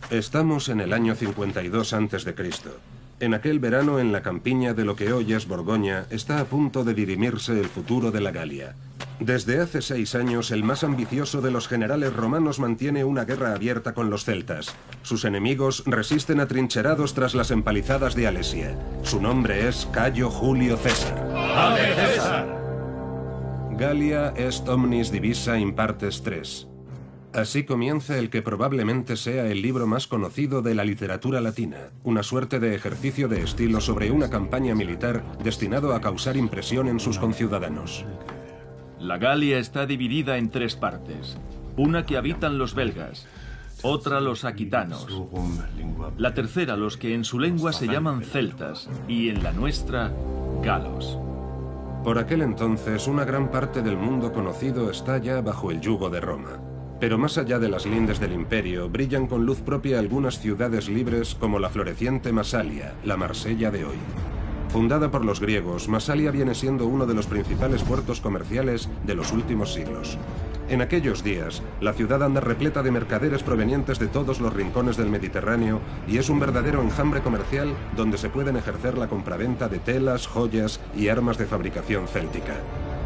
Estamos en el año 52 a.C. En aquel verano, en la campiña de lo que hoy es Borgoña, está a punto de dirimirse el futuro de la Galia. Desde hace 6 años, el más ambicioso de los generales romanos mantiene una guerra abierta con los celtas. Sus enemigos resisten atrincherados tras las empalizadas de Alesia. Su nombre es Cayo Julio César. ¡Ave César! Gallia est omnis divisa in partes tres. Así comienza el que probablemente sea el libro más conocido de la literatura latina, una suerte de ejercicio de estilo sobre una campaña militar destinado a causar impresión en sus conciudadanos. La Galia está dividida en 3 partes. Una que habitan los belgas, otra los aquitanos, la tercera los que en su lengua se llaman celtas y en la nuestra, galos. Por aquel entonces, una gran parte del mundo conocido está ya bajo el yugo de Roma. Pero más allá de las lindes del imperio, brillan con luz propia algunas ciudades libres como la floreciente Masalia, la Marsella de hoy. Fundada por los griegos, Masalia viene siendo uno de los principales puertos comerciales de los últimos siglos. En aquellos días, la ciudad anda repleta de mercaderes provenientes de todos los rincones del Mediterráneo y es un verdadero enjambre comercial donde se pueden ejercer la compraventa de telas, joyas y armas de fabricación céltica.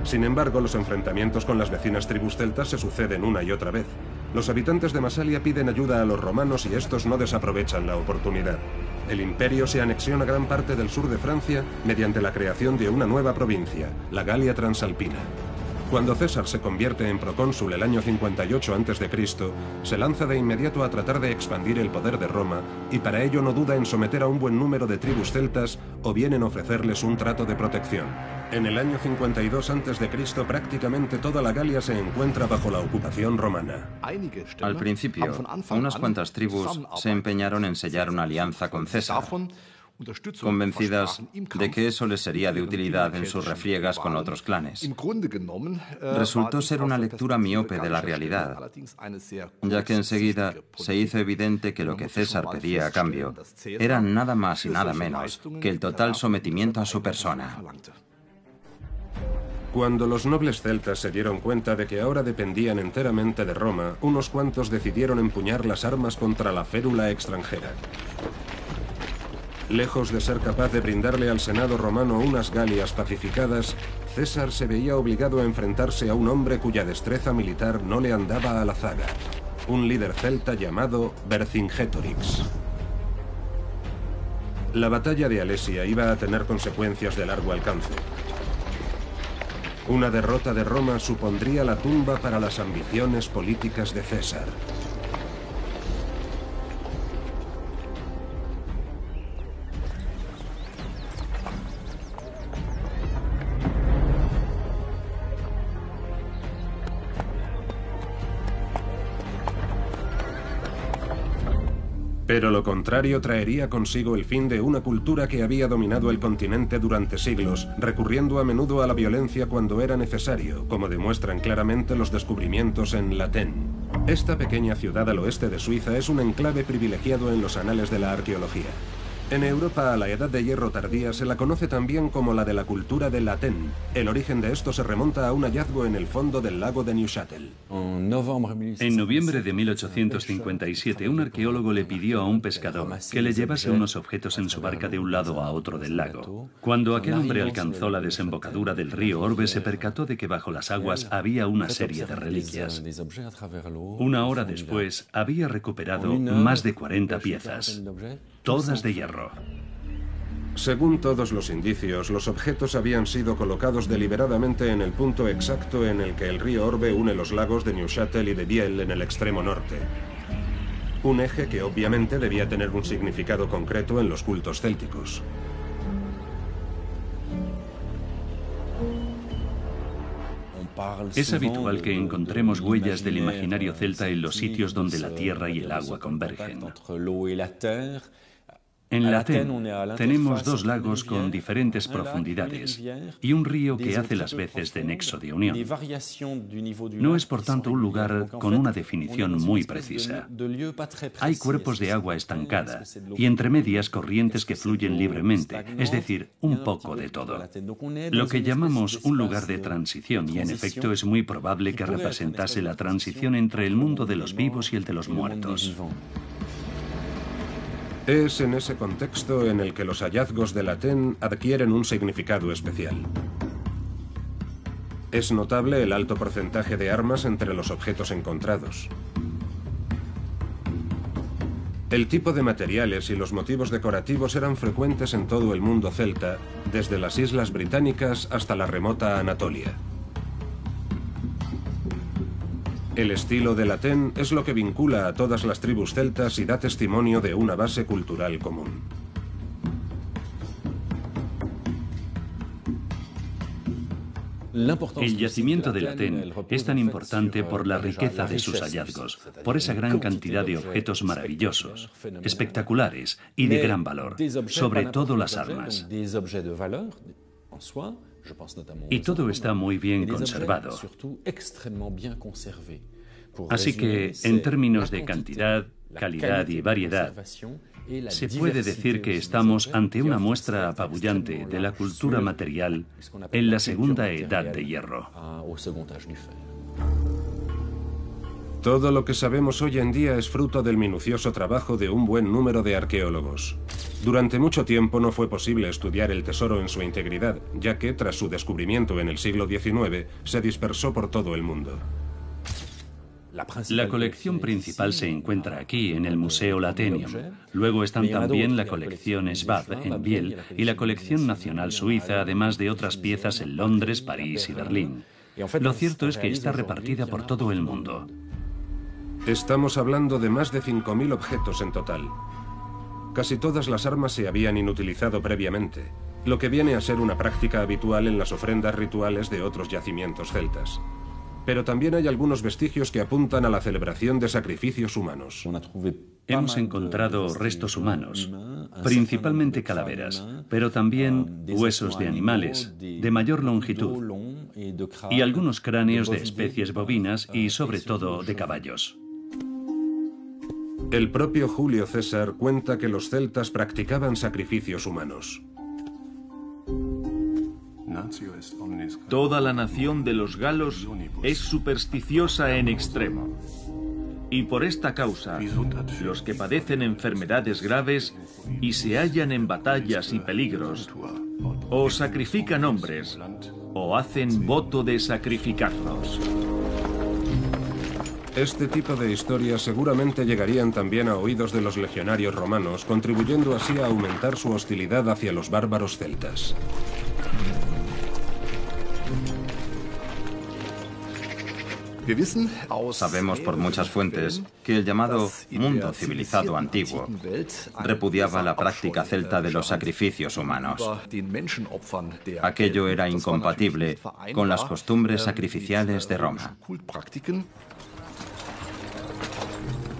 Sin embargo, los enfrentamientos con las vecinas tribus celtas se suceden una y otra vez. Los habitantes de Masalia piden ayuda a los romanos y estos no desaprovechan la oportunidad. El imperio se anexiona gran parte del sur de Francia mediante la creación de una nueva provincia, la Galia Transalpina. Cuando César se convierte en procónsul el año 58 a.C., se lanza de inmediato a tratar de expandir el poder de Roma y para ello no duda en someter a un buen número de tribus celtas o bien en ofrecerles un trato de protección. En el año 52 a.C. prácticamente toda la Galia se encuentra bajo la ocupación romana. Al principio, unas cuantas tribus se empeñaron en sellar una alianza con César, convencidas de que eso les sería de utilidad en sus refriegas con otros clanes. Resultó ser una lectura miope de la realidad, ya que enseguida se hizo evidente que lo que César pedía a cambio era nada más y nada menos que el total sometimiento a su persona. Cuando los nobles celtas se dieron cuenta de que ahora dependían enteramente de Roma, unos cuantos decidieron empuñar las armas contra la férula extranjera. Lejos de ser capaz de brindarle al Senado romano unas Galias pacificadas, César se veía obligado a enfrentarse a un hombre cuya destreza militar no le andaba a la zaga, un líder celta llamado Vercingetorix. La batalla de Alesia iba a tener consecuencias de largo alcance. Una derrota de Roma supondría la tumba para las ambiciones políticas de César. Pero lo contrario traería consigo el fin de una cultura que había dominado el continente durante siglos, recurriendo a menudo a la violencia cuando era necesario, como demuestran claramente los descubrimientos en Latén. Esta pequeña ciudad al oeste de Suiza es un enclave privilegiado en los anales de la arqueología. En Europa, a la Edad de Hierro tardía, se la conoce también como la de la cultura de Latén. El origen de esto se remonta a un hallazgo en el fondo del lago de Neuchâtel. En noviembre de 1857, un arqueólogo le pidió a un pescador que le llevase unos objetos en su barca de un lado a otro del lago. Cuando aquel hombre alcanzó la desembocadura del río Orbe, se percató de que bajo las aguas había una serie de reliquias. Una hora después, había recuperado más de 40 piezas, todas de hierro. Según todos los indicios, los objetos habían sido colocados deliberadamente en el punto exacto en el que el río Orbe une los lagos de Neuchâtel y de Biel en el extremo norte. Un eje que obviamente debía tener un significado concreto en los cultos célticos. Es habitual que encontremos huellas del imaginario celta en los sitios donde la tierra y el agua convergen. En Latén tenemos 2 lagos con diferentes profundidades y un río que hace las veces de nexo de unión. No es por tanto un lugar con una definición muy precisa. Hay cuerpos de agua estancada y entre medias corrientes que fluyen libremente, es decir, un poco de todo. Lo que llamamos un lugar de transición y en efecto es muy probable que representase la transición entre el mundo de los vivos y el de los muertos. Es en ese contexto en el que los hallazgos de Latén adquieren un significado especial. Es notable el alto porcentaje de armas entre los objetos encontrados. El tipo de materiales y los motivos decorativos eran frecuentes en todo el mundo celta, desde las Islas Británicas hasta la remota Anatolia. El estilo de Latén es lo que vincula a todas las tribus celtas y da testimonio de una base cultural común. El yacimiento de Latén es tan importante por la riqueza de sus hallazgos, por esa gran cantidad de objetos maravillosos, espectaculares y de gran valor, sobre todo las armas. Y todo está muy bien conservado. Así que, en términos de cantidad, calidad y variedad, se puede decir que estamos ante una muestra apabullante de la cultura material en la segunda edad de hierro. Todo lo que sabemos hoy en día es fruto del minucioso trabajo de un buen número de arqueólogos. Durante mucho tiempo no fue posible estudiar el tesoro en su integridad, ya que, tras su descubrimiento en el siglo XIX, se dispersó por todo el mundo. La colección principal se encuentra aquí, en el Museo Latenium. Luego están también la colección Schwab, en Biel, y la colección nacional suiza, además de otras piezas en Londres, París y Berlín. Lo cierto es que está repartida por todo el mundo. Estamos hablando de más de 5.000 objetos en total. Casi todas las armas se habían inutilizado previamente, lo que viene a ser una práctica habitual en las ofrendas rituales de otros yacimientos celtas. Pero también hay algunos vestigios que apuntan a la celebración de sacrificios humanos. Hemos encontrado restos humanos, principalmente calaveras, pero también huesos de animales de mayor longitud y algunos cráneos de especies bovinas y sobre todo de caballos. El propio Julio César cuenta que los celtas practicaban sacrificios humanos. Toda la nación de los galos es supersticiosa en extremo. Y por esta causa, los que padecen enfermedades graves y se hallan en batallas y peligros, o sacrifican hombres, o hacen voto de sacrificarlos. Este tipo de historias seguramente llegarían también a oídos de los legionarios romanos, contribuyendo así a aumentar su hostilidad hacia los bárbaros celtas. Sabemos por muchas fuentes que el llamado mundo civilizado antiguo repudiaba la práctica celta de los sacrificios humanos. Aquello era incompatible con las costumbres sacrificiales de Roma.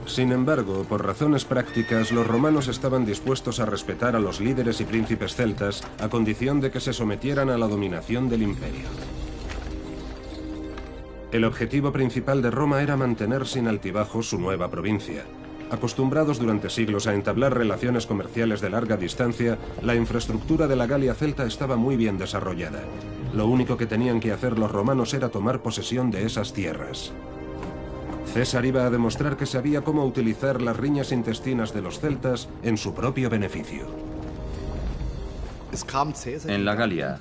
Sin embargo, por razones prácticas, los romanos estaban dispuestos a respetar a los líderes y príncipes celtas a condición de que se sometieran a la dominación del imperio. El objetivo principal de Roma era mantener sin altibajos su nueva provincia. Acostumbrados durante siglos a entablar relaciones comerciales de larga distancia, la infraestructura de la Galia celta estaba muy bien desarrollada. Lo único que tenían que hacer los romanos era tomar posesión de esas tierras. César iba a demostrar que sabía cómo utilizar las riñas intestinas de los celtas en su propio beneficio. En la Galia,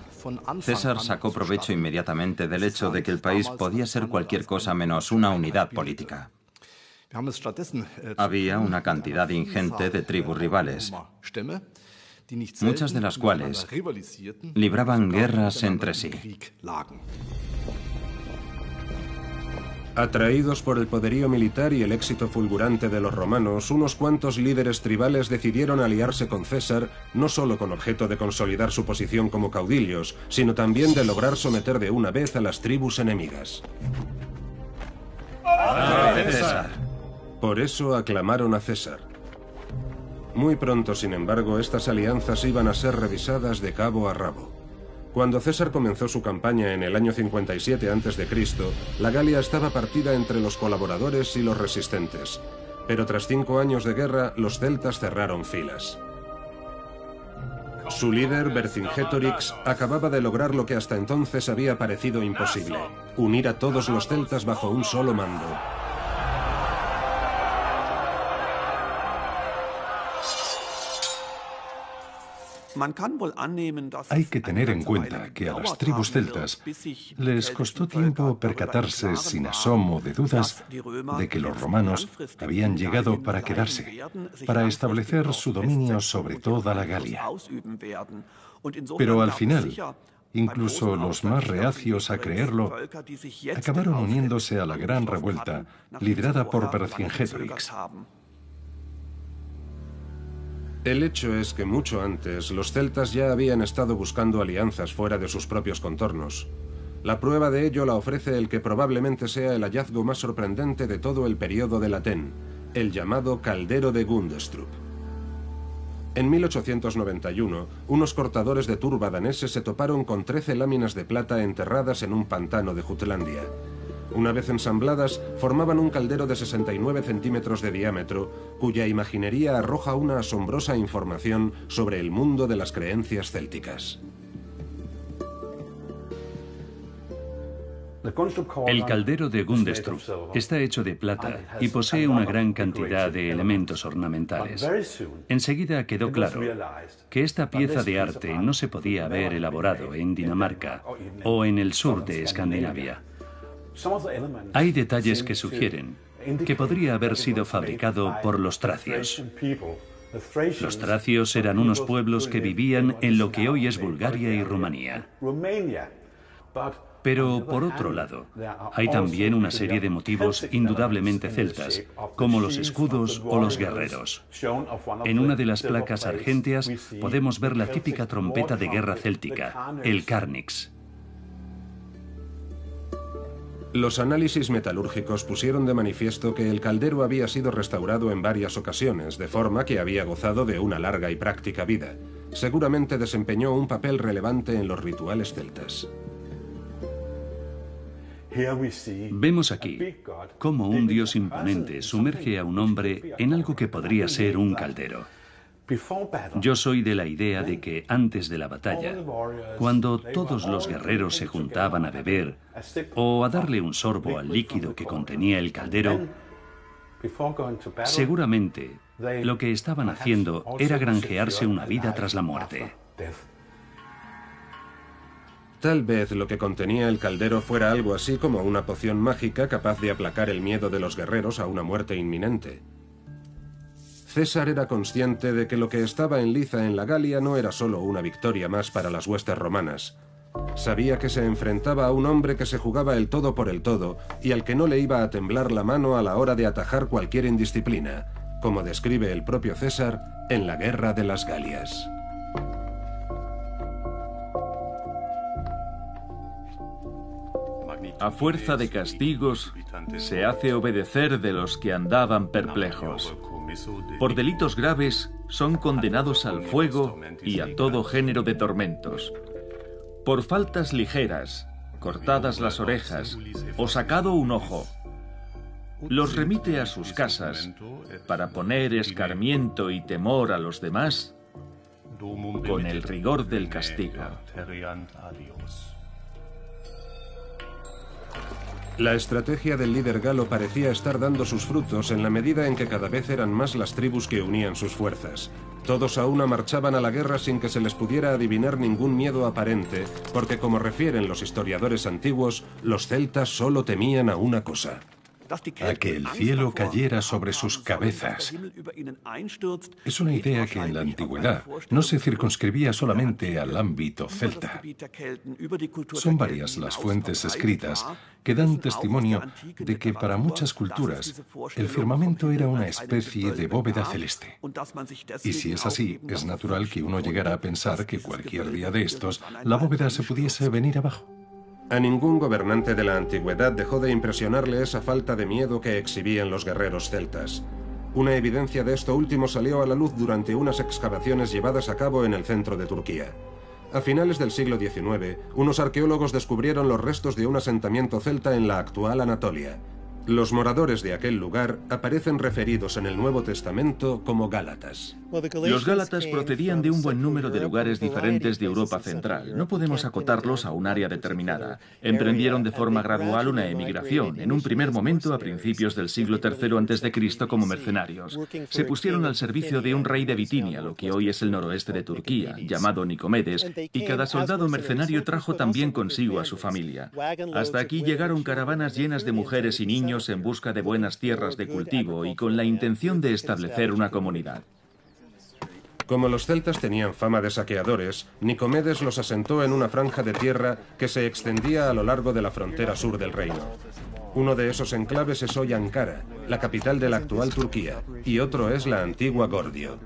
César sacó provecho inmediatamente del hecho de que el país podía ser cualquier cosa menos una unidad política. Había una cantidad ingente de tribus rivales, muchas de las cuales libraban guerras entre sí. Atraídos por el poderío militar y el éxito fulgurante de los romanos, unos cuantos líderes tribales decidieron aliarse con César, no solo con objeto de consolidar su posición como caudillos, sino también de lograr someter de una vez a las tribus enemigas. ¡A César! Por eso aclamaron a César. Muy pronto, sin embargo, estas alianzas iban a ser revisadas de cabo a rabo. Cuando César comenzó su campaña en el año 57 a.C., la Galia estaba partida entre los colaboradores y los resistentes. Pero tras 5 años de guerra, los celtas cerraron filas. Su líder, Vercingetorix, acababa de lograr lo que hasta entonces había parecido imposible: unir a todos los celtas bajo un solo mando. Hay que tener en cuenta que a las tribus celtas les costó tiempo percatarse sin asomo de dudas de que los romanos habían llegado para quedarse, para establecer su dominio sobre toda la Galia. Pero al final, incluso los más reacios a creerlo acabaron uniéndose a la gran revuelta liderada por Vercingetorix. El hecho es que mucho antes los celtas ya habían estado buscando alianzas fuera de sus propios contornos. La prueba de ello la ofrece el que probablemente sea el hallazgo más sorprendente de todo el periodo de Latén, el llamado Caldero de Gundestrup. En 1891, unos cortadores de turba daneses se toparon con 13 láminas de plata enterradas en un pantano de Jutlandia. Una vez ensambladas, formaban un caldero de 69 centímetros de diámetro, cuya imaginería arroja una asombrosa información sobre el mundo de las creencias célticas. El caldero de Gundestrup está hecho de plata y posee una gran cantidad de elementos ornamentales. Enseguida quedó claro que esta pieza de arte no se podía haber elaborado en Dinamarca o en el sur de Escandinavia. Hay detalles que sugieren que podría haber sido fabricado por los tracios. Los tracios eran unos pueblos que vivían en lo que hoy es Bulgaria y Rumanía. Pero, por otro lado, hay también una serie de motivos indudablemente celtas, como los escudos o los guerreros. En una de las placas argénteas podemos ver la típica trompeta de guerra céltica, el carnix. Los análisis metalúrgicos pusieron de manifiesto que el caldero había sido restaurado en varias ocasiones, de forma que había gozado de una larga y práctica vida. Seguramente desempeñó un papel relevante en los rituales celtas. Vemos aquí cómo un dios imponente sumerge a un hombre en algo que podría ser un caldero. Yo soy de la idea de que antes de la batalla, cuando todos los guerreros se juntaban a beber o a darle un sorbo al líquido que contenía el caldero, seguramente lo que estaban haciendo era granjearse una vida tras la muerte. Tal vez lo que contenía el caldero fuera algo así como una poción mágica capaz de aplacar el miedo de los guerreros a una muerte inminente. César era consciente de que lo que estaba en liza en la Galia no era solo una victoria más para las huestes romanas. Sabía que se enfrentaba a un hombre que se jugaba el todo por el todo y al que no le iba a temblar la mano a la hora de atajar cualquier indisciplina, como describe el propio César en la Guerra de las Galias. A fuerza de castigos, se hace obedecer de los que andaban perplejos. Por delitos graves, son condenados al fuego y a todo género de tormentos. Por faltas ligeras, cortadas las orejas o sacado un ojo, los remite a sus casas para poner escarmiento y temor a los demás con el rigor del castigo. La estrategia del líder galo parecía estar dando sus frutos en la medida en que cada vez eran más las tribus que unían sus fuerzas. Todos a una marchaban a la guerra sin que se les pudiera adivinar ningún miedo aparente, porque como refieren los historiadores antiguos, los celtas solo temían a una cosa: a que el cielo cayera sobre sus cabezas. Es una idea que en la antigüedad no se circunscribía solamente al ámbito celta. Son varias las fuentes escritas que dan testimonio de que para muchas culturas el firmamento era una especie de bóveda celeste. Y si es así, es natural que uno llegara a pensar que cualquier día de estos la bóveda se pudiese venir abajo. A ningún gobernante de la antigüedad dejó de impresionarle esa falta de miedo que exhibían los guerreros celtas. Una evidencia de esto último salió a la luz durante unas excavaciones llevadas a cabo en el centro de Turquía. A finales del siglo XIX, unos arqueólogos descubrieron los restos de un asentamiento celta en la actual Anatolia. Los moradores de aquel lugar aparecen referidos en el Nuevo Testamento como gálatas. Los gálatas procedían de un buen número de lugares diferentes de Europa Central. No podemos acotarlos a un área determinada. Emprendieron de forma gradual una emigración, en un primer momento a principios del siglo III a.C. como mercenarios. Se pusieron al servicio de un rey de Bitinia, lo que hoy es el noroeste de Turquía, llamado Nicomedes, y cada soldado mercenario trajo también consigo a su familia. Hasta aquí llegaron caravanas llenas de mujeres y niños en busca de buenas tierras de cultivo y con la intención de establecer una comunidad. Como los celtas tenían fama de saqueadores, Nicomedes los asentó en una franja de tierra que se extendía a lo largo de la frontera sur del reino. Uno de esos enclaves es hoy Ankara, la capital de la actual Turquía, y otro es la antigua Gordio.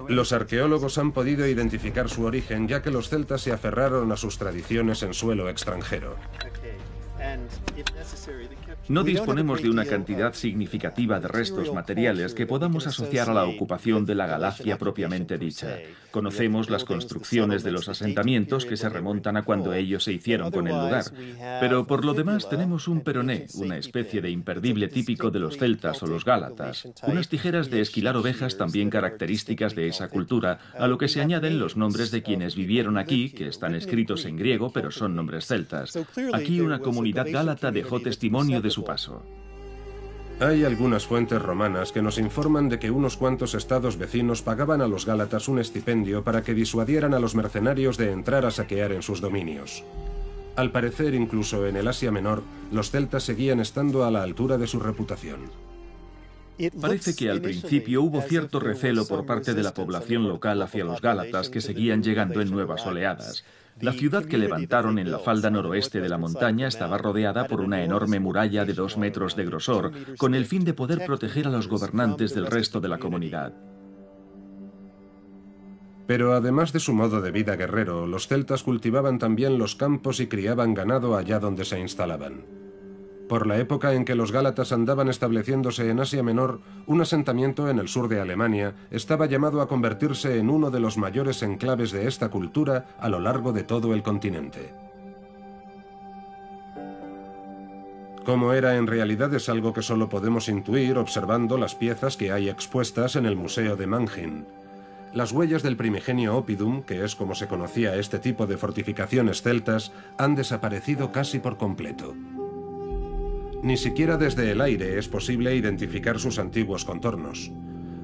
Los arqueólogos han podido identificar su origen ya que los celtas se aferraron a sus tradiciones en suelo extranjero. No disponemos de una cantidad significativa de restos materiales que podamos asociar a la ocupación de la Galacia propiamente dicha. Conocemos las construcciones de los asentamientos que se remontan a cuando ellos se hicieron con el lugar. Pero por lo demás tenemos un peroné, una especie de imperdible típico de los celtas o los gálatas, unas tijeras de esquilar ovejas también características de esa cultura, a lo que se añaden los nombres de quienes vivieron aquí, que están escritos en griego pero son nombres celtas. Aquí una comunidad gálata dejó testimonio de su paso. Hay algunas fuentes romanas que nos informan de que unos cuantos estados vecinos pagaban a los gálatas un estipendio para que disuadieran a los mercenarios de entrar a saquear en sus dominios. Al parecer, incluso en el Asia Menor, los celtas seguían estando a la altura de su reputación. Parece que al principio hubo cierto recelo por parte de la población local hacia los gálatas que seguían llegando en nuevas oleadas. La ciudad que levantaron en la falda noroeste de la montaña estaba rodeada por una enorme muralla de 2 metros de grosor, con el fin de poder proteger a los gobernantes del resto de la comunidad. Pero además de su modo de vida guerrero, los celtas cultivaban también los campos y criaban ganado allá donde se instalaban. Por la época en que los gálatas andaban estableciéndose en Asia Menor, un asentamiento en el sur de Alemania estaba llamado a convertirse en uno de los mayores enclaves de esta cultura a lo largo de todo el continente. Cómo era en realidad es algo que solo podemos intuir observando las piezas que hay expuestas en el Museo de Mannheim. Las huellas del primigenio oppidum, que es como se conocía este tipo de fortificaciones celtas, han desaparecido casi por completo. Ni siquiera desde el aire es posible identificar sus antiguos contornos.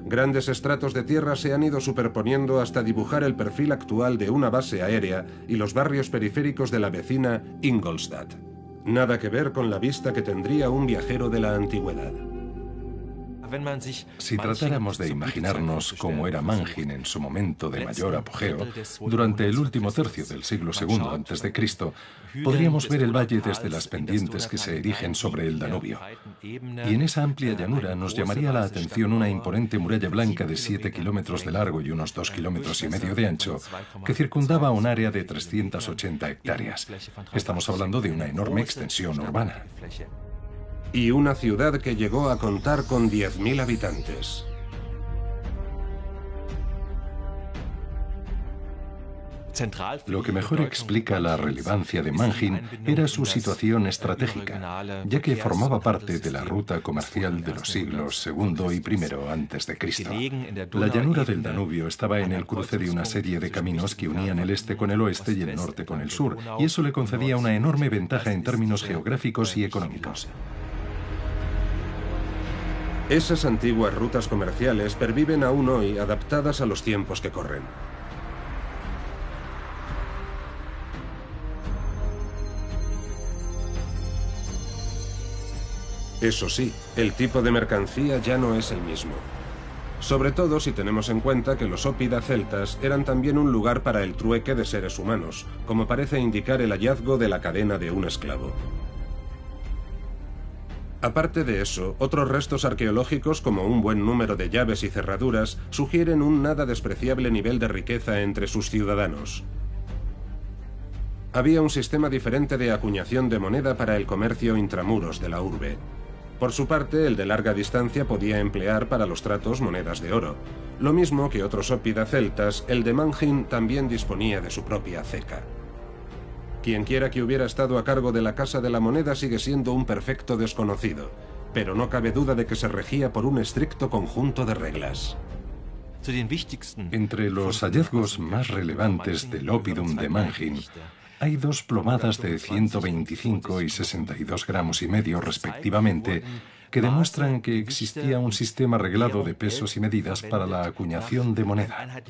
Grandes estratos de tierra se han ido superponiendo hasta dibujar el perfil actual de una base aérea y los barrios periféricos de la vecina Ingolstadt. Nada que ver con la vista que tendría un viajero de la antigüedad. Si tratáramos de imaginarnos cómo era Mannheim en su momento de mayor apogeo, durante el último tercio del siglo II a.C., podríamos ver el valle desde las pendientes que se erigen sobre el Danubio. Y en esa amplia llanura nos llamaría la atención una imponente muralla blanca de 7 kilómetros de largo y unos 2,5 kilómetros de ancho, que circundaba un área de 380 hectáreas. Estamos hablando de una enorme extensión urbana. Y una ciudad que llegó a contar con 10.000 habitantes. Lo que mejor explica la relevancia de Mannheim era su situación estratégica, ya que formaba parte de la ruta comercial de los siglos II y I a.C. La llanura del Danubio estaba en el cruce de una serie de caminos que unían el este con el oeste y el norte con el sur, y eso le concedía una enorme ventaja en términos geográficos y económicos. Esas antiguas rutas comerciales perviven aún hoy adaptadas a los tiempos que corren. Eso sí, el tipo de mercancía ya no es el mismo. Sobre todo si tenemos en cuenta que los óppida celtas eran también un lugar para el trueque de seres humanos, como parece indicar el hallazgo de la cadena de un esclavo. Aparte de eso, otros restos arqueológicos como un buen número de llaves y cerraduras sugieren un nada despreciable nivel de riqueza entre sus ciudadanos. Había un sistema diferente de acuñación de moneda para el comercio intramuros de la urbe. Por su parte, el de larga distancia podía emplear para los tratos monedas de oro. Lo mismo que otros óppida celtas, el de Mannheim también disponía de su propia ceca. Quienquiera que hubiera estado a cargo de la Casa de la Moneda sigue siendo un perfecto desconocido, pero no cabe duda de que se regía por un estricto conjunto de reglas. Entre los hallazgos más relevantes del Oppidum de Mannheim hay 2 plomadas de 125 y 62 gramos y medio respectivamente, que demuestran que existía un sistema reglado de pesos y medidas para la acuñación de moneda.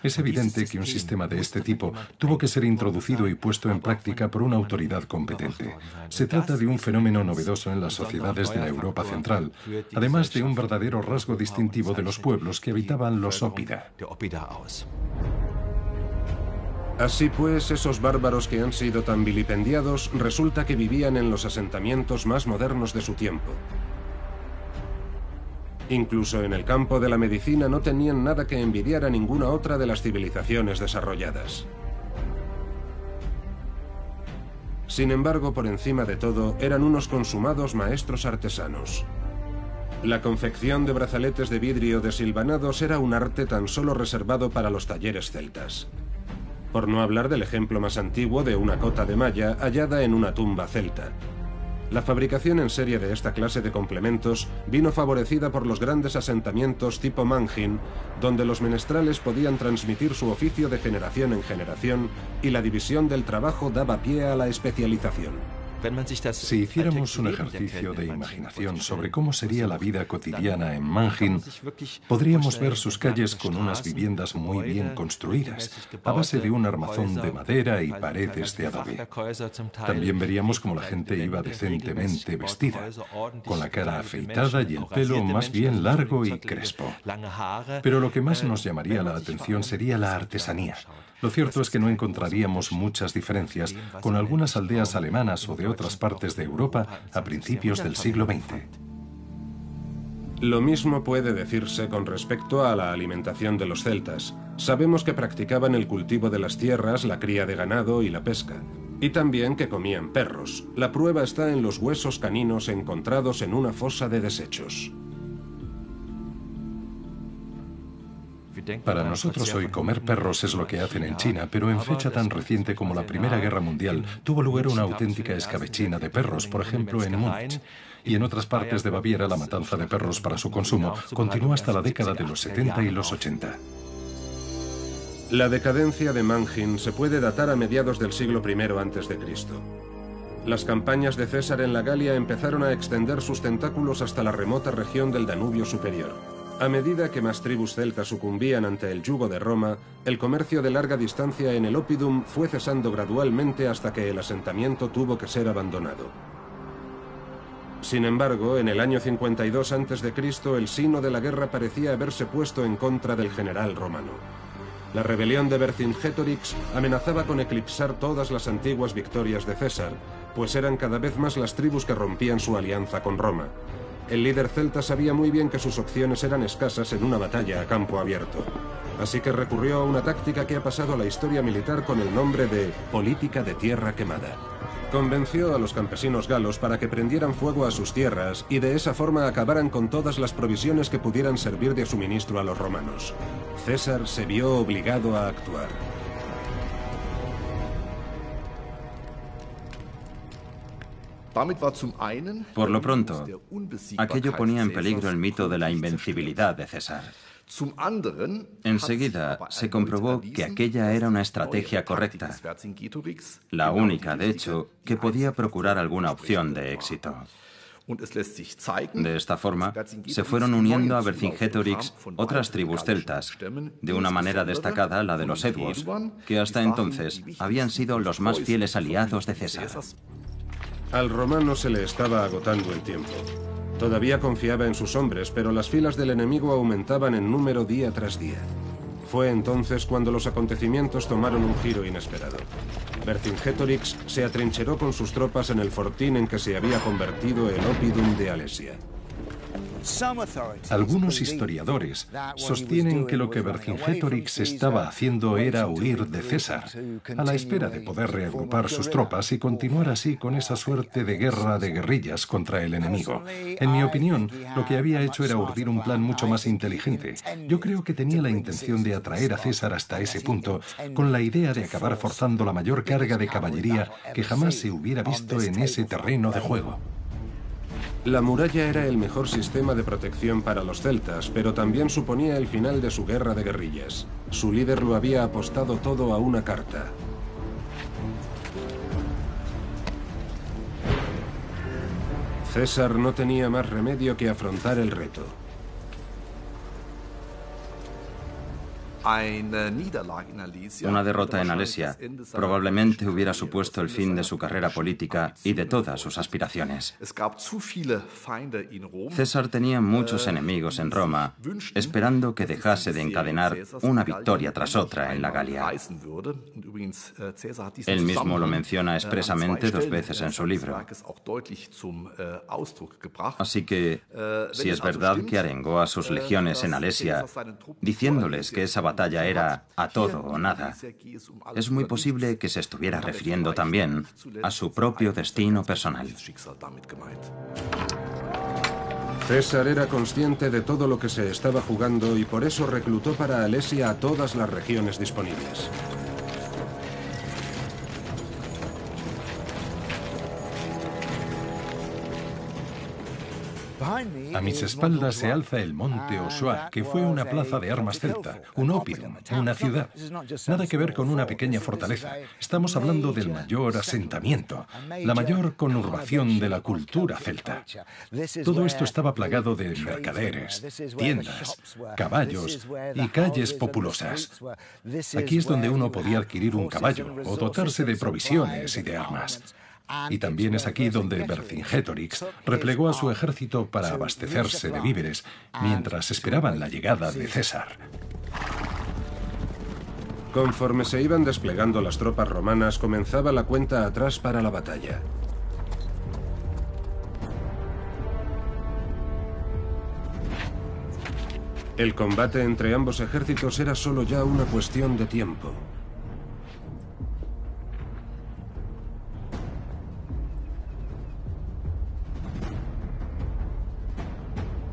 Es evidente que un sistema de este tipo tuvo que ser introducido y puesto en práctica por una autoridad competente. Se trata de un fenómeno novedoso en las sociedades de la Europa central, además de un verdadero rasgo distintivo de los pueblos que habitaban los Oppida. Así pues, esos bárbaros que han sido tan vilipendiados resulta que vivían en los asentamientos más modernos de su tiempo. Incluso en el campo de la medicina no tenían nada que envidiar a ninguna otra de las civilizaciones desarrolladas. Sin embargo, por encima de todo, eran unos consumados maestros artesanos. La confección de brazaletes de vidrio desilvanados era un arte tan solo reservado para los talleres celtas. Por no hablar del ejemplo más antiguo de una cota de malla hallada en una tumba celta. La fabricación en serie de esta clase de complementos vino favorecida por los grandes asentamientos tipo Mannheim, donde los menestrales podían transmitir su oficio de generación en generación y la división del trabajo daba pie a la especialización. Si hiciéramos un ejercicio de imaginación sobre cómo sería la vida cotidiana en Mannheim, podríamos ver sus calles con unas viviendas muy bien construidas, a base de un armazón de madera y paredes de adobe. También veríamos cómo la gente iba decentemente vestida, con la cara afeitada y el pelo más bien largo y crespo. Pero lo que más nos llamaría la atención sería la artesanía. Lo cierto es que no encontraríamos muchas diferencias con algunas aldeas alemanas o de otras partes de Europa a principios del siglo XX. Lo mismo puede decirse con respecto a la alimentación de los celtas. Sabemos que practicaban el cultivo de las tierras, la cría de ganado y la pesca. Y también que comían perros. La prueba está en los huesos caninos encontrados en una fosa de desechos. Para nosotros hoy comer perros es lo que hacen en China, pero en fecha tan reciente como la Primera Guerra Mundial tuvo lugar una auténtica escabechina de perros, por ejemplo en Múnich. Y en otras partes de Baviera la matanza de perros para su consumo continuó hasta la década de los 70 y los 80. La decadencia de Mannheim se puede datar a mediados del siglo I a.C. Las campañas de César en la Galia empezaron a extender sus tentáculos hasta la remota región del Danubio superior. A medida que más tribus celtas sucumbían ante el yugo de Roma, el comercio de larga distancia en el Oppidum fue cesando gradualmente hasta que el asentamiento tuvo que ser abandonado. Sin embargo, en el año 52 a.C., el sino de la guerra parecía haberse puesto en contra del general romano. La rebelión de Vercingetorix amenazaba con eclipsar todas las antiguas victorias de César, pues eran cada vez más las tribus que rompían su alianza con Roma. El líder celta sabía muy bien que sus opciones eran escasas en una batalla a campo abierto. Así que recurrió a una táctica que ha pasado a la historia militar con el nombre de política de tierra quemada. Convenció a los campesinos galos para que prendieran fuego a sus tierras y de esa forma acabaran con todas las provisiones que pudieran servir de suministro a los romanos. César se vio obligado a actuar. Por lo pronto, aquello ponía en peligro el mito de la invencibilidad de César. Enseguida se comprobó que aquella era una estrategia correcta, la única, de hecho, que podía procurar alguna opción de éxito. De esta forma, se fueron uniendo a Vercingetorix otras tribus celtas, de una manera destacada la de los Ebuos, que hasta entonces habían sido los más fieles aliados de César. Al romano se le estaba agotando el tiempo. Todavía confiaba en sus hombres, pero las filas del enemigo aumentaban en número día tras día. Fue entonces cuando los acontecimientos tomaron un giro inesperado. Vercingetorix se atrincheró con sus tropas en el fortín en que se había convertido el Oppidum de Alesia. Algunos historiadores sostienen que lo que Vercingetorix estaba haciendo era huir de César, a la espera de poder reagrupar sus tropas y continuar así con esa suerte de guerra de guerrillas contra el enemigo. En mi opinión, lo que había hecho era urdir un plan mucho más inteligente. Yo creo que tenía la intención de atraer a César hasta ese punto, con la idea de acabar forzando la mayor carga de caballería que jamás se hubiera visto en ese terreno de juego. La muralla era el mejor sistema de protección para los celtas, pero también suponía el final de su guerra de guerrillas. Su líder lo había apostado todo a una carta. César no tenía más remedio que afrontar el reto. Una derrota en Alesia probablemente hubiera supuesto el fin de su carrera política y de todas sus aspiraciones. César tenía muchos enemigos en Roma, esperando que dejase de encadenar una victoria tras otra en la Galia. Él mismo lo menciona expresamente 2 veces en su libro. Así que, si es verdad que arengó a sus legiones en Alesia, diciéndoles que esa batalla era a todo o nada, es muy posible que se estuviera refiriendo también a su propio destino personal. César era consciente de todo lo que se estaba jugando y por eso reclutó para Alesia a todas las regiones disponibles. A mis espaldas se alza el monte Osua, que fue una plaza de armas celta, un oppidum, una ciudad. Nada que ver con una pequeña fortaleza. Estamos hablando del mayor asentamiento, la mayor conurbación de la cultura celta. Todo esto estaba plagado de mercaderes, tiendas, caballos y calles populosas. Aquí es donde uno podía adquirir un caballo o dotarse de provisiones y de armas. Y también es aquí donde Vercingetorix replegó a su ejército para abastecerse de víveres, mientras esperaban la llegada de César. Conforme se iban desplegando las tropas romanas, comenzaba la cuenta atrás para la batalla. El combate entre ambos ejércitos era solo ya una cuestión de tiempo.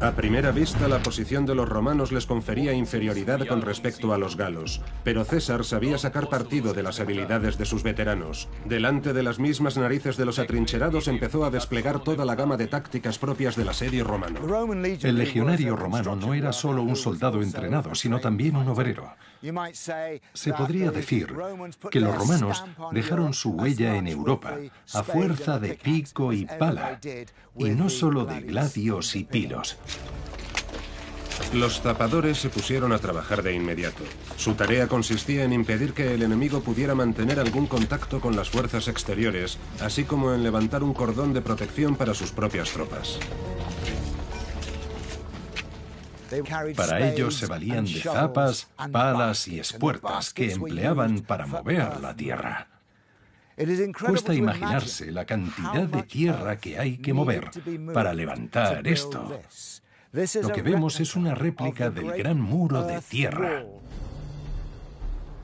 A primera vista, la posición de los romanos les confería inferioridad con respecto a los galos, pero César sabía sacar partido de las habilidades de sus veteranos. Delante de las mismas narices de los atrincherados empezó a desplegar toda la gama de tácticas propias del asedio romano. El legionario romano no era solo un soldado entrenado, sino también un obrero. Se podría decir que los romanos dejaron su huella en Europa a fuerza de pico y pala, y no solo de gladios y pilos. Los zapadores se pusieron a trabajar de inmediato. Su tarea consistía en impedir que el enemigo pudiera mantener algún contacto con las fuerzas exteriores, así como en levantar un cordón de protección para sus propias tropas. Para ello se valían de zapas, palas y espuertas que empleaban para mover la tierra. Cuesta imaginarse la cantidad de tierra que hay que mover para levantar esto. Lo que vemos es una réplica del gran muro de tierra.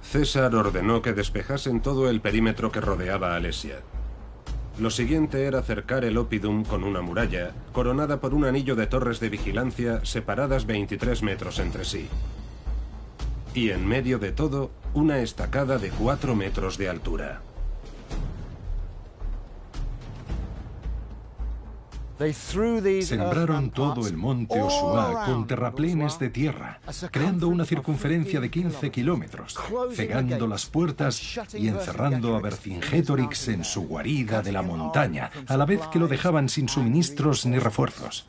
César ordenó que despejasen todo el perímetro que rodeaba a Alesia. Lo siguiente era cercar el oppidum con una muralla, coronada por un anillo de torres de vigilancia separadas 23 metros entre sí. Y en medio de todo, una estacada de 4 metros de altura. Sembraron todo el monte Osua con terraplenes de tierra, creando una circunferencia de 15 kilómetros, cegando las puertas y encerrando a Vercingetorix en su guarida de la montaña, a la vez que lo dejaban sin suministros ni refuerzos.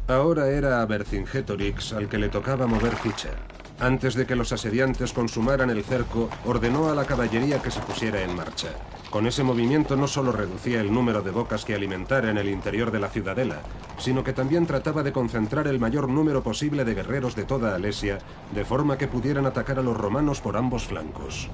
Ahora era a Vercingetorix al que le tocaba mover ficha. Antes de que los asediantes consumaran el cerco, ordenó a la caballería que se pusiera en marcha. Con ese movimiento no solo reducía el número de bocas que alimentar en el interior de la ciudadela, sino que también trataba de concentrar el mayor número posible de guerreros de toda Alesia, de forma que pudieran atacar a los romanos por ambos flancos.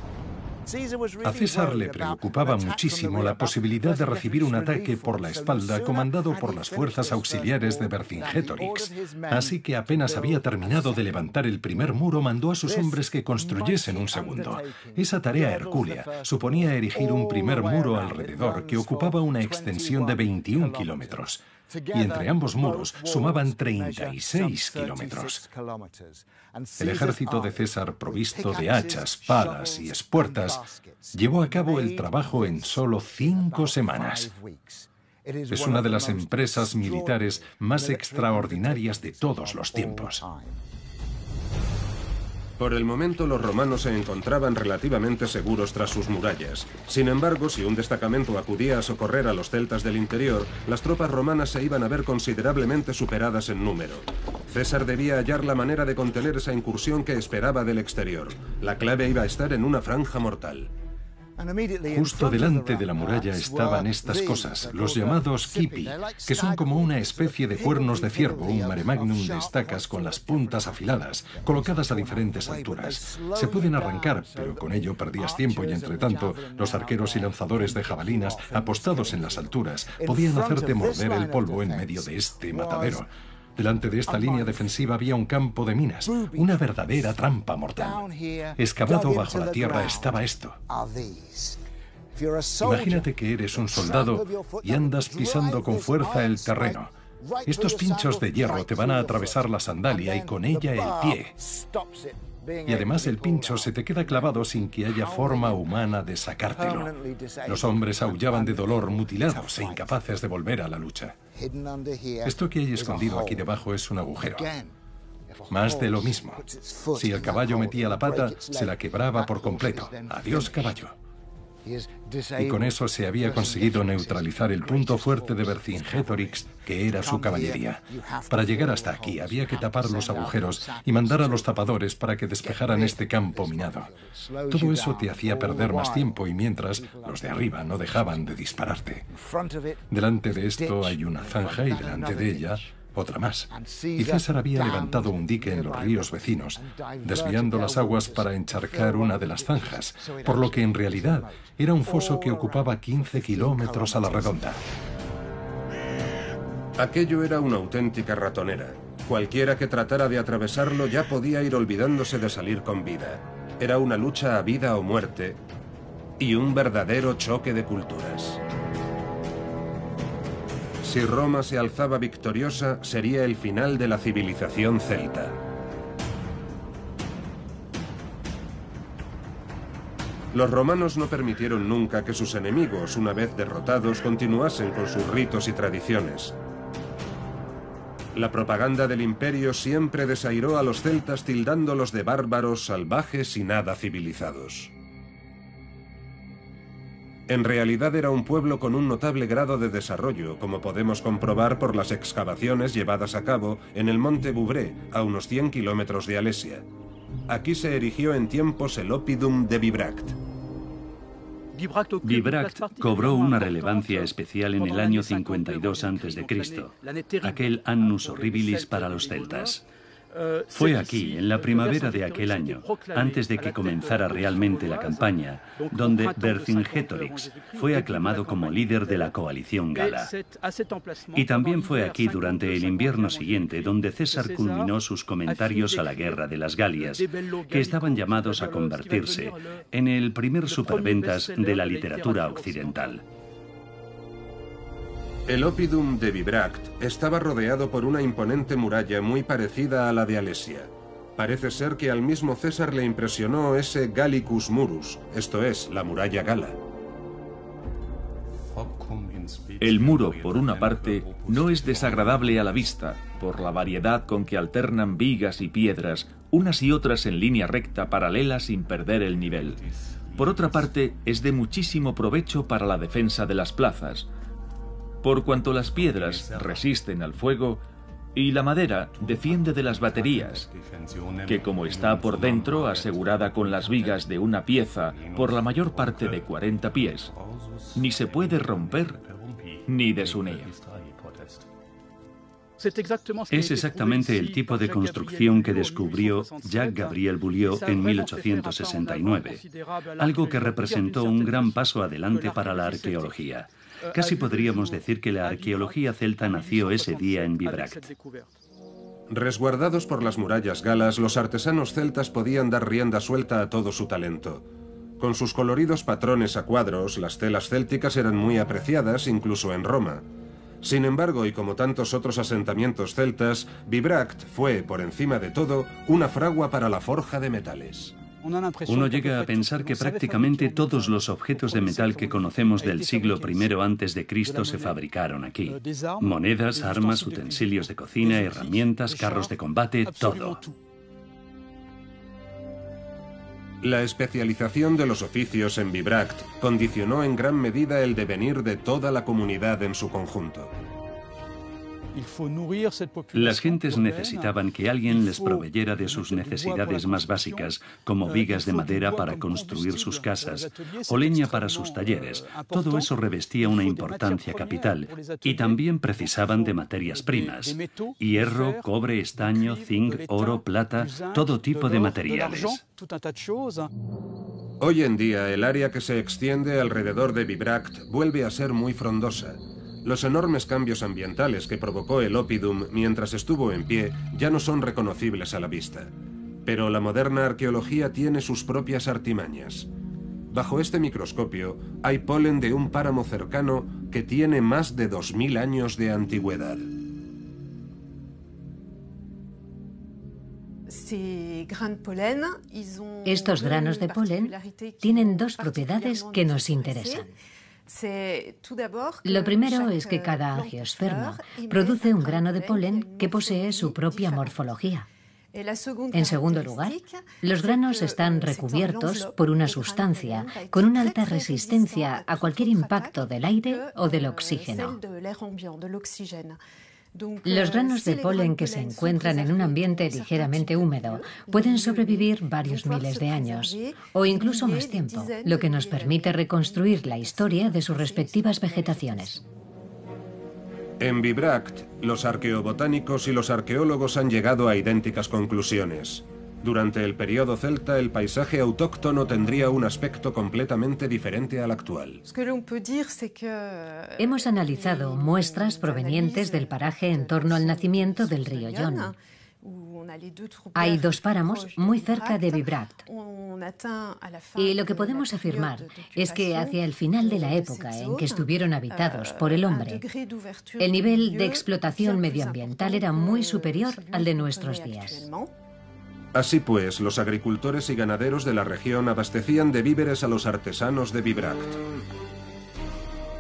A César le preocupaba muchísimo la posibilidad de recibir un ataque por la espalda comandado por las fuerzas auxiliares de Vercingetorix. Así que apenas había terminado de levantar el primer muro, mandó a sus hombres que construyesen un segundo. Esa tarea hercúlea suponía erigir un primer muro alrededor que ocupaba una extensión de 21 kilómetros. Y entre ambos muros sumaban 36 kilómetros. El ejército de César, provisto de hachas, palas y espuertas, llevó a cabo el trabajo en solo 5 semanas. Es una de las empresas militares más extraordinarias de todos los tiempos. Por el momento, los romanos se encontraban relativamente seguros tras sus murallas. Sin embargo, si un destacamento acudía a socorrer a los celtas del interior, las tropas romanas se iban a ver considerablemente superadas en número. César debía hallar la manera de contener esa incursión que esperaba del exterior. La clave iba a estar en una franja mortal. Justo delante de la muralla estaban estas cosas, los llamados kipi, que son como una especie de cuernos de ciervo, un mare magnum de estacas con las puntas afiladas, colocadas a diferentes alturas. Se pueden arrancar, pero con ello perdías tiempo y, entre tanto, los arqueros y lanzadores de jabalinas, apostados en las alturas, podían hacerte morder el polvo en medio de este matadero. Delante de esta línea defensiva había un campo de minas, una verdadera trampa mortal. Excavado bajo la tierra estaba esto. Imagínate que eres un soldado y andas pisando con fuerza el terreno. Estos pinchos de hierro te van a atravesar la sandalia y con ella el pie. Y además el pincho se te queda clavado sin que haya forma humana de sacártelo. Los hombres aullaban de dolor, mutilados e incapaces de volver a la lucha. Esto que hay escondido aquí debajo es un agujero. Más de lo mismo. Si el caballo metía la pata, se la quebraba por completo. Adiós, caballo. Y con eso se había conseguido neutralizar el punto fuerte de Vercingetorix, que era su caballería. Para llegar hasta aquí había que tapar los agujeros y mandar a los tapadores para que despejaran este campo minado. Todo eso te hacía perder más tiempo y mientras los de arriba no dejaban de dispararte. Delante de esto hay una zanja y delante de ella otra más. Y César había levantado un dique en los ríos vecinos, desviando las aguas para encharcar una de las zanjas, por lo que en realidad era un foso que ocupaba 15 kilómetros a la redonda. Aquello era una auténtica ratonera. Cualquiera que tratara de atravesarlo ya podía ir olvidándose de salir con vida. Era una lucha a vida o muerte y un verdadero choque de culturas. Si Roma se alzaba victoriosa, sería el final de la civilización celta. Los romanos no permitieron nunca que sus enemigos, una vez derrotados, continuasen con sus ritos y tradiciones. La propaganda del imperio siempre desairó a los celtas tildándolos de bárbaros, salvajes y nada civilizados. En realidad era un pueblo con un notable grado de desarrollo, como podemos comprobar por las excavaciones llevadas a cabo en el monte Vouvray, a unos 100 kilómetros de Alesia. Aquí se erigió en tiempos el Oppidum de Bibracte. Bibracte cobró una relevancia especial en el año 52 a.C., aquel annus horribilis para los celtas. Fue aquí, en la primavera de aquel año, antes de que comenzara realmente la campaña, donde Vercingetorix fue aclamado como líder de la coalición gala. Y también fue aquí durante el invierno siguiente donde César culminó sus comentarios a la guerra de las Galias, que estaban llamados a convertirse en el primer superventas de la literatura occidental. El Oppidum de Bibracte estaba rodeado por una imponente muralla muy parecida a la de Alesia. Parece ser que al mismo César le impresionó ese Gallicus Murus, esto es, la muralla gala. El muro, por una parte, no es desagradable a la vista, por la variedad con que alternan vigas y piedras, unas y otras en línea recta paralela sin perder el nivel. Por otra parte, es de muchísimo provecho para la defensa de las plazas, por cuanto las piedras resisten al fuego y la madera defiende de las baterías, que como está por dentro asegurada con las vigas de una pieza por la mayor parte de 40 pies, ni se puede romper ni desunir. Es exactamente el tipo de construcción que descubrió Jacques-Gabriel Boulieu en 1869, algo que representó un gran paso adelante para la arqueología. Casi podríamos decir que la arqueología celta nació ese día en Bibracte. Resguardados por las murallas galas, los artesanos celtas podían dar rienda suelta a todo su talento. Con sus coloridos patrones a cuadros, las telas célticas eran muy apreciadas incluso en Roma. Sin embargo, y como tantos otros asentamientos celtas, Bibracte fue, por encima de todo, una fragua para la forja de metales. Uno llega a pensar que prácticamente todos los objetos de metal que conocemos del siglo I a.C. se fabricaron aquí. Monedas, armas, utensilios de cocina, herramientas, carros de combate, todo. La especialización de los oficios en Bibracte condicionó en gran medida el devenir de toda la comunidad en su conjunto. Las gentes necesitaban que alguien les proveyera de sus necesidades más básicas, como vigas de madera para construir sus casas o leña para sus talleres. Todo eso revestía una importancia capital y también precisaban de materias primas: hierro, cobre, estaño, zinc, oro, plata, todo tipo de materiales. Hoy en día, el área que se extiende alrededor de Bibracte vuelve a ser muy frondosa. Los enormes cambios ambientales que provocó el Oppidum mientras estuvo en pie ya no son reconocibles a la vista. Pero la moderna arqueología tiene sus propias artimañas. Bajo este microscopio hay polen de un páramo cercano que tiene más de 2000 años de antigüedad. Estos granos de polen tienen dos propiedades que nos interesan. Lo primero es que cada angiospermo produce un grano de polen que posee su propia morfología. En segundo lugar, los granos están recubiertos por una sustancia con una alta resistencia a cualquier impacto del aire o del oxígeno. Los granos de polen que se encuentran en un ambiente ligeramente húmedo pueden sobrevivir varios miles de años o incluso más tiempo, lo que nos permite reconstruir la historia de sus respectivas vegetaciones. En Bibracte, los arqueobotánicos y los arqueólogos han llegado a idénticas conclusiones. Durante el periodo celta, el paisaje autóctono tendría un aspecto completamente diferente al actual. Hemos analizado muestras provenientes del paraje en torno al nacimiento del río Yonne. Hay dos páramos muy cerca de Bibracte. Y lo que podemos afirmar es que hacia el final de la época en que estuvieron habitados por el hombre, el nivel de explotación medioambiental era muy superior al de nuestros días. Así pues, los agricultores y ganaderos de la región abastecían de víveres a los artesanos de Bibracte.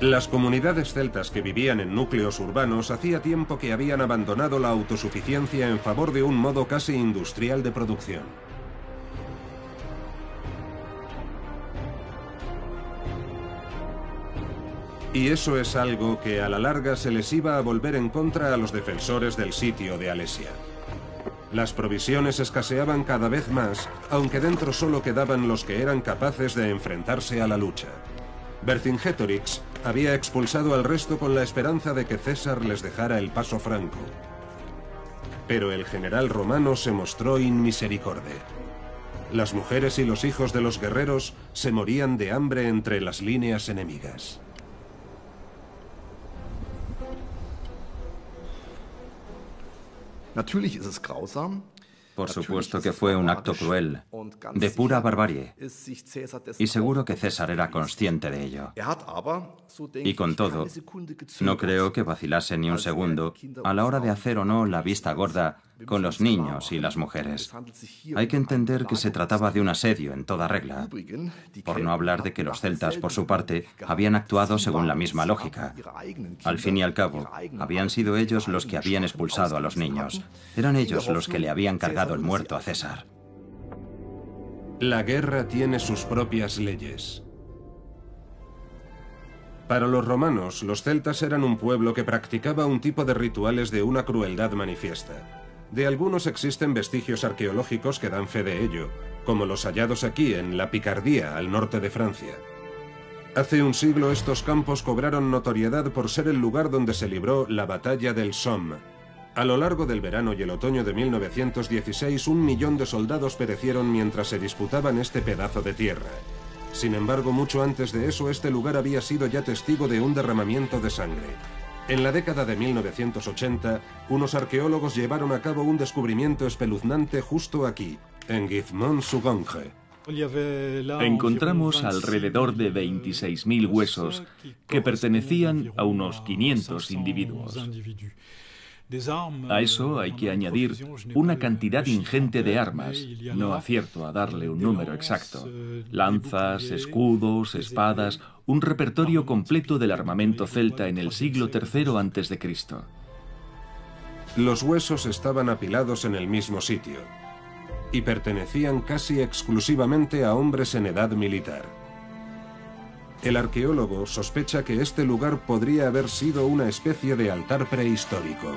Las comunidades celtas que vivían en núcleos urbanos hacía tiempo que habían abandonado la autosuficiencia en favor de un modo casi industrial de producción. Y eso es algo que a la larga se les iba a volver en contra a los defensores del sitio de Alesia. Las provisiones escaseaban cada vez más, aunque dentro solo quedaban los que eran capaces de enfrentarse a la lucha. Vercingetorix había expulsado al resto con la esperanza de que César les dejara el paso franco. Pero el general romano se mostró inmisericorde. Las mujeres y los hijos de los guerreros se morían de hambre entre las líneas enemigas. Por supuesto que fue un acto cruel, de pura barbarie, y seguro que César era consciente de ello. Y con todo, no creo que vacilase ni un segundo a la hora de hacer o no la vista gorda con los niños y las mujeres. Hay que entender que se trataba de un asedio en toda regla, por no hablar de que los celtas, por su parte, habían actuado según la misma lógica. Al fin y al cabo, habían sido ellos los que habían expulsado a los niños. Eran ellos los que le habían cargado el muerto a César. La guerra tiene sus propias leyes. Para los romanos, los celtas eran un pueblo que practicaba un tipo de rituales de una crueldad manifiesta. De algunos existen vestigios arqueológicos que dan fe de ello, como los hallados aquí en la Picardía, al norte de Francia. Hace un siglo estos campos cobraron notoriedad por ser el lugar donde se libró la batalla del Somme, A lo largo del verano y el otoño de 1916, 1 millón de soldados perecieron mientras se disputaban este pedazo de tierra. Sin embargo, mucho antes de eso, este lugar había sido ya testigo de un derramamiento de sangre. En la década de 1980, unos arqueólogos llevaron a cabo un descubrimiento espeluznante justo aquí, en Guillemont-sur-Gange. Encontramos alrededor de 26.000 huesos que pertenecían a unos 500 individuos. A eso hay que añadir una cantidad ingente de armas, no acierto a darle un número exacto. Lanzas, escudos, espadas, un repertorio completo del armamento celta en el siglo III a.C. Los huesos estaban apilados en el mismo sitio y pertenecían casi exclusivamente a hombres en edad militar. El arqueólogo sospecha que este lugar podría haber sido una especie de altar prehistórico.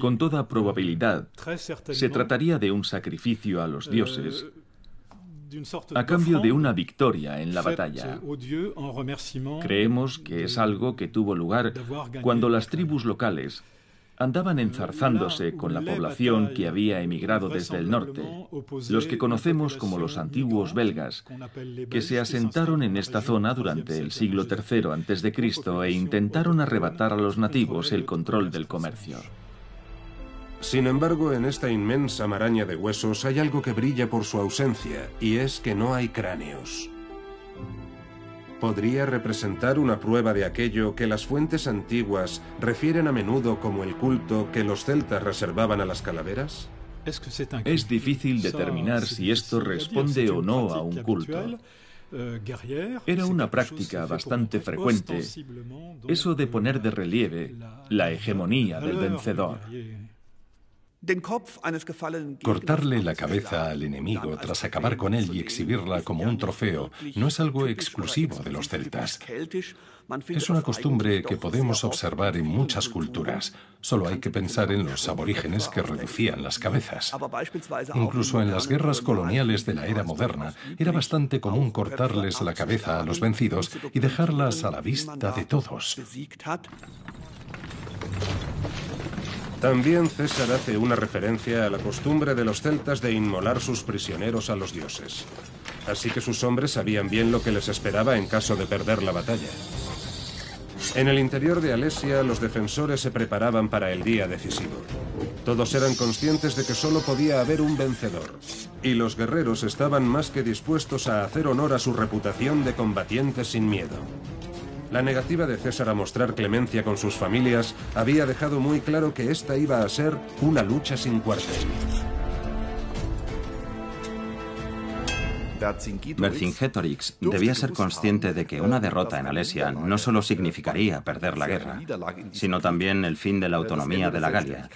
Con toda probabilidad, se trataría de un sacrificio a los dioses a cambio de una victoria en la batalla. Creemos que es algo que tuvo lugar cuando las tribus locales andaban enzarzándose con la población que había emigrado desde el norte, los que conocemos como los antiguos belgas, que se asentaron en esta zona durante el siglo III a.C. e intentaron arrebatar a los nativos el control del comercio. Sin embargo, en esta inmensa maraña de huesos hay algo que brilla por su ausencia, y es que no hay cráneos. ¿Podría representar una prueba de aquello que las fuentes antiguas refieren a menudo como el culto que los celtas reservaban a las calaveras? Es difícil determinar si esto responde o no a un culto. Era una práctica bastante frecuente, eso de poner de relieve la hegemonía del vencedor. Cortarle la cabeza al enemigo tras acabar con él y exhibirla como un trofeo no es algo exclusivo de los celtas. Es una costumbre que podemos observar en muchas culturas. Solo hay que pensar en los aborígenes que reducían las cabezas. Incluso en las guerras coloniales de la era moderna, era bastante común cortarles la cabeza a los vencidos y dejarlas a la vista de todos. También César hace una referencia a la costumbre de los celtas de inmolar sus prisioneros a los dioses. Así que sus hombres sabían bien lo que les esperaba en caso de perder la batalla. En el interior de Alesia, los defensores se preparaban para el día decisivo. Todos eran conscientes de que solo podía haber un vencedor, y los guerreros estaban más que dispuestos a hacer honor a su reputación de combatientes sin miedo. La negativa de César a mostrar clemencia con sus familias había dejado muy claro que esta iba a ser una lucha sin cuartel. Vercingetorix debía ser consciente de que una derrota en Alesia no solo significaría perder la guerra, sino también el fin de la autonomía de la Galia,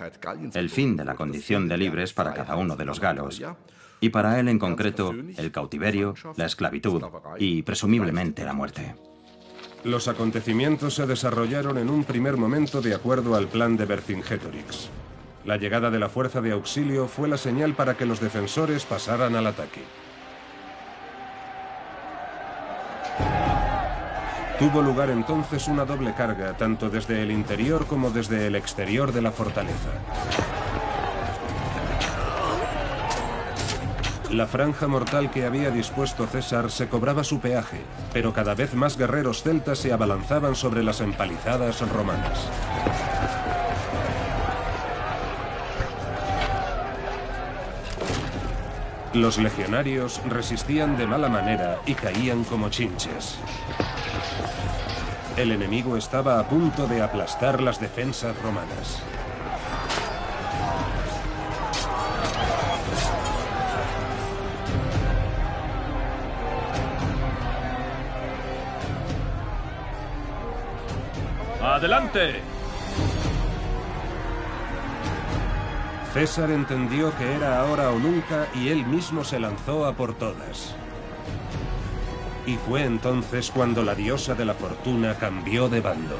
el fin de la condición de libres para cada uno de los galos, y para él en concreto el cautiverio, la esclavitud y presumiblemente la muerte. Los acontecimientos se desarrollaron en un primer momento de acuerdo al plan de Vercingetorix. La llegada de la fuerza de auxilio fue la señal para que los defensores pasaran al ataque. Tuvo lugar entonces una doble carga, tanto desde el interior como desde el exterior de la fortaleza. La franja mortal que había dispuesto César se cobraba su peaje, pero cada vez más guerreros celtas se abalanzaban sobre las empalizadas romanas. Los legionarios resistían de mala manera y caían como chinches. El enemigo estaba a punto de aplastar las defensas romanas. ¡Adelante! César entendió que era ahora o nunca y él mismo se lanzó a por todas. Y fue entonces cuando la diosa de la fortuna cambió de bando.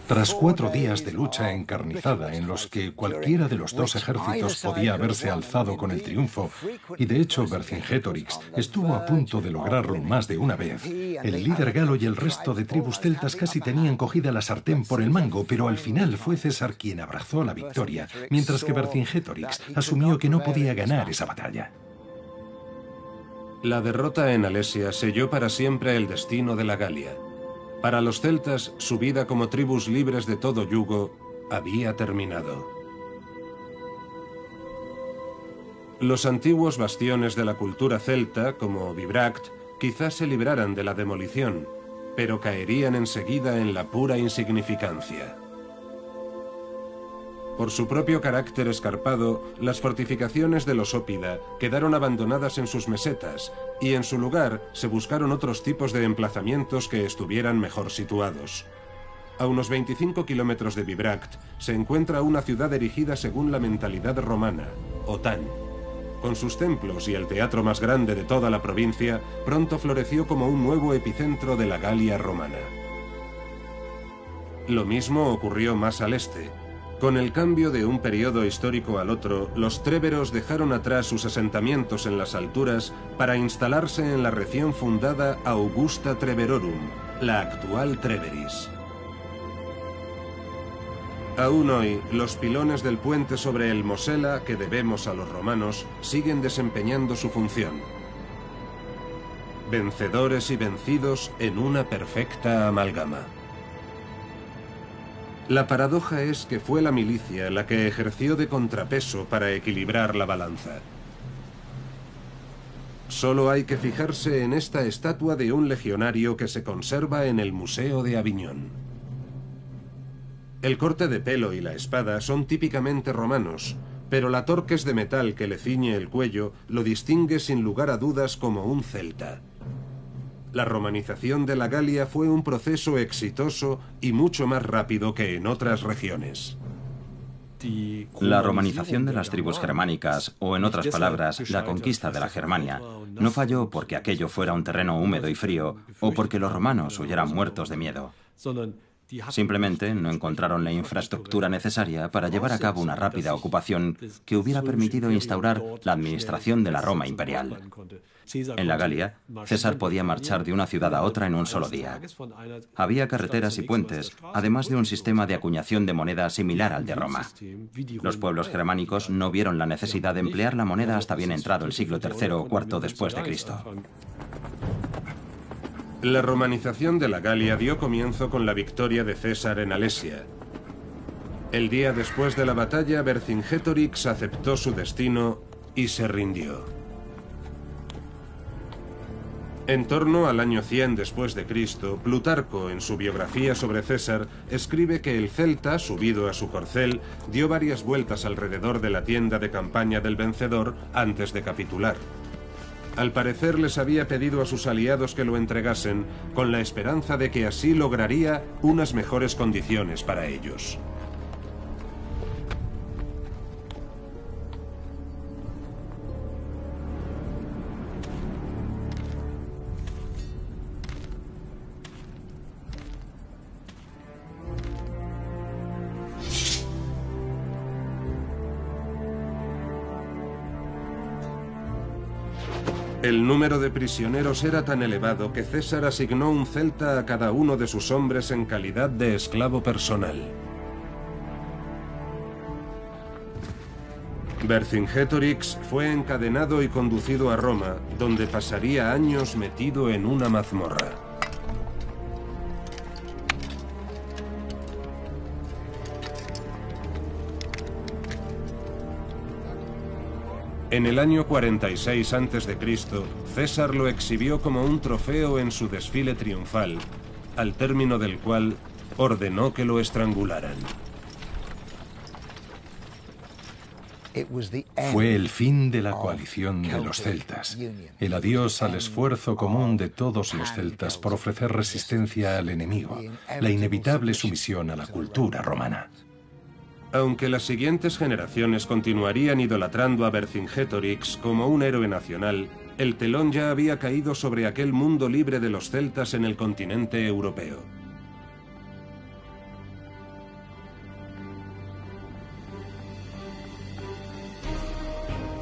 Tras 4 días de lucha encarnizada en los que cualquiera de los dos ejércitos podía haberse alzado con el triunfo, y de hecho Vercingetorix estuvo a punto de lograrlo más de una vez, el líder galo y el resto de tribus celtas casi tenían cogida la sartén por el mango, pero al final fue César quien abrazó la victoria, mientras que Vercingetorix asumió que no podía ganar esa batalla. La derrota en Alesia selló para siempre el destino de la Galia. Para los celtas, su vida como tribus libres de todo yugo había terminado. Los antiguos bastiones de la cultura celta, como Bibracte, quizás se libraran de la demolición, pero caerían enseguida en la pura insignificancia. Por su propio carácter escarpado, las fortificaciones de los Ópida quedaron abandonadas en sus mesetas y en su lugar se buscaron otros tipos de emplazamientos que estuvieran mejor situados. A unos 25 kilómetros de Bibracte se encuentra una ciudad erigida según la mentalidad romana, Otán. Con sus templos y el teatro más grande de toda la provincia, pronto floreció como un nuevo epicentro de la Galia romana. Lo mismo ocurrió más al este. Con el cambio de un periodo histórico al otro, los tréveros dejaron atrás sus asentamientos en las alturas para instalarse en la recién fundada Augusta Treverorum, la actual Treveris. Aún hoy, los pilones del puente sobre el Mosela, que debemos a los romanos, siguen desempeñando su función. Vencedores y vencidos en una perfecta amalgama. La paradoja es que fue la milicia la que ejerció de contrapeso para equilibrar la balanza. Solo hay que fijarse en esta estatua de un legionario que se conserva en el Museo de Aviñón. El corte de pelo y la espada son típicamente romanos, pero la torques de metal que le ciñe el cuello lo distingue sin lugar a dudas como un celta. La romanización de la Galia fue un proceso exitoso y mucho más rápido que en otras regiones. La romanización de las tribus germánicas, o en otras palabras, la conquista de la Germania, no falló porque aquello fuera un terreno húmedo y frío, o porque los romanos huyeran muertos de miedo. Simplemente no encontraron la infraestructura necesaria para llevar a cabo una rápida ocupación que hubiera permitido instaurar la administración de la Roma imperial. En la Galia, César podía marchar de una ciudad a otra en un solo día. Había carreteras y puentes, además de un sistema de acuñación de moneda similar al de Roma. Los pueblos germánicos no vieron la necesidad de emplear la moneda hasta bien entrado el siglo III o IV después de Cristo. La romanización de la Galia dio comienzo con la victoria de César en Alesia. El día después de la batalla, Vercingetorix aceptó su destino y se rindió. En torno al año 100 después de Cristo, Plutarco, en su biografía sobre César, escribe que el celta, subido a su corcel, dio varias vueltas alrededor de la tienda de campaña del vencedor antes de capitular. Al parecer les había pedido a sus aliados que lo entregasen, con la esperanza de que así lograría unas mejores condiciones para ellos. El número de prisioneros era tan elevado que César asignó un celta a cada uno de sus hombres en calidad de esclavo personal. Vercingetorix fue encadenado y conducido a Roma, donde pasaría años metido en una mazmorra. En el año 46 a.C., César lo exhibió como un trofeo en su desfile triunfal, al término del cual ordenó que lo estrangularan. Fue el fin de la coalición de los celtas, el adiós al esfuerzo común de todos los celtas por ofrecer resistencia al enemigo, la inevitable sumisión a la cultura romana. Aunque las siguientes generaciones continuarían idolatrando a Vercingetorix como un héroe nacional, el telón ya había caído sobre aquel mundo libre de los celtas en el continente europeo.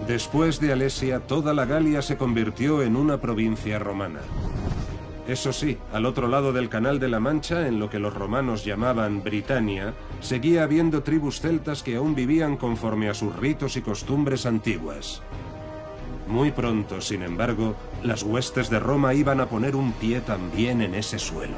Después de Alesia, toda la Galia se convirtió en una provincia romana. Eso sí, al otro lado del Canal de la Mancha, en lo que los romanos llamaban Britania, seguía habiendo tribus celtas que aún vivían conforme a sus ritos y costumbres antiguas. Muy pronto, sin embargo, las huestes de Roma iban a poner un pie también en ese suelo.